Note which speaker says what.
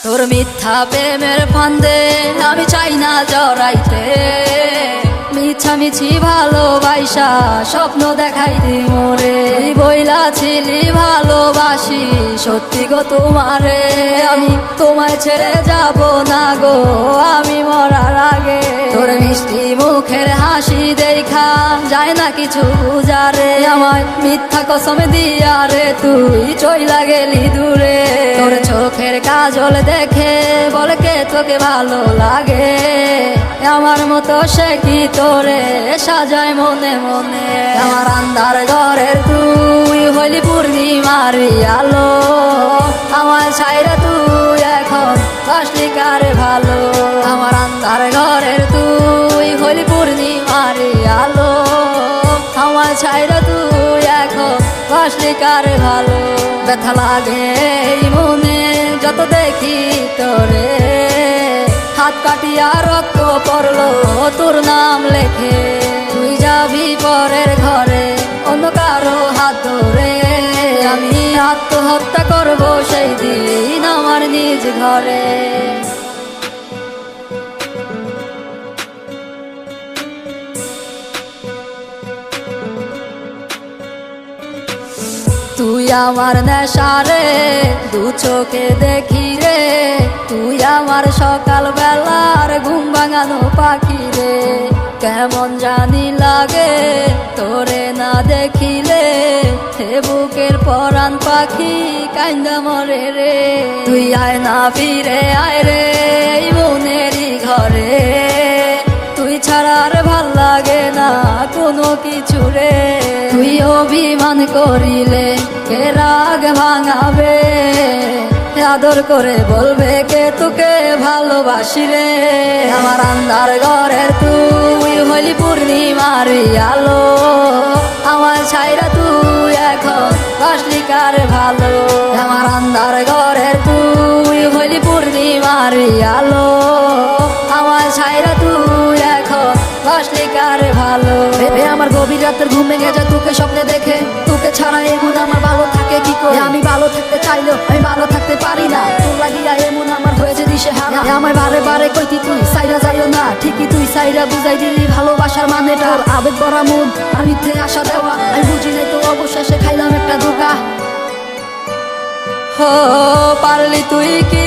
Speaker 1: তোর মিথ্যা প্রেমের ফান্দে আমি চাই না জড়াইতে, মিছামিছি ভালোবাসা স্বপ্ন দেখাইতে মোরে। বইলা ছিলি ভালোবাসি সত্যি গো তোমারে, আমি তোমায় ছেড়ে যাব না গো আমি মরার আগে। তোর মিষ্টি মুখের হাসি দেখা যায় না কিছু বুঝারে, আমায় মিথ্যা কসম দিয়া রে তুই চইলা গেলি দূরে। তোর চোখের কাজল দেখে বল কে তোকে ভালো লাগে, আমার মতো সে কি তোরে সাজায় মনে মনে। আমার আন্ধার ঘরের তুই হইলি পূর্ণিমার আলো, আমার ছাইরা তুই এখন বাসলি কারে ভালো। আমার আন্ধার ঘরের তুই হইলি পূর্ণিমার আলো, আমার ছাইরা তুই এখন বাসলি কারে ভালো। ব্যথা লাগে এই মনে যত দেখি তোরে, হাত কাটিয়া রক্ত পড়লো তোর নাম লেখে। তুই যাবি পরের ঘরে অন্য কারো হাত ধরে, আমি আত্মহত্যা করবো সেই দিন আমার নিজ ঘরে। তুই আমার নেশা রে দু চোখে দেখি রে, তুই আমার সকাল বেলার ঘুম ভাঙানো পাখি রে। কেমন জানি লাগে তোরে না দেখিলে, হে বুকের পরাণ পাখি কাইন্দা মরে রে। তুই আয় না ফিরে আয় রে এই মনেরই ঘরে, তুই ছাড়া আর ভাল লাগে না কোনো কিছু রে। তুই অভিমান করিলে কে রাগ ভাঙাবে, আদর করে বলবে কে তোকে ভালোবাসি রে। আমার আন্ধার ঘরের তুই হইলি পূর্ণিমার আলো, আমার ছাইরা তুই এখন বাসলি কারে ভালো। আমার আন্ধার ঘরের তুই হইলি পূর্ণিমার আলো, আমার ছাইরা তুই এখন বাসলি কারে ভালো। আমার গভীর রাতের ঘুম ভেঙে যায় তোকে স্বপ্নে দেখে, তোকে ছাড়া এমন আমার ভালো থাকে কি করে। আমি ভালো থাকতে চাইলেও আমি ভালো থাকতে পারি না, তোর লাগিয়া এমন আমার হয়েছে দিশে হারা। আমার বারে বারে কইতি তুই সাইরা যাইও না, ঠিকই তুই সাইরা বুঝাই দিলি ভালোবাসার মানেটা। আবেগ ভরা মন আর মিথ্যে আশা দেওয়া, আমি বুঝি নাই তো অবশেষে খাইলাম একটা ধোঁকা। পারলি তুই কি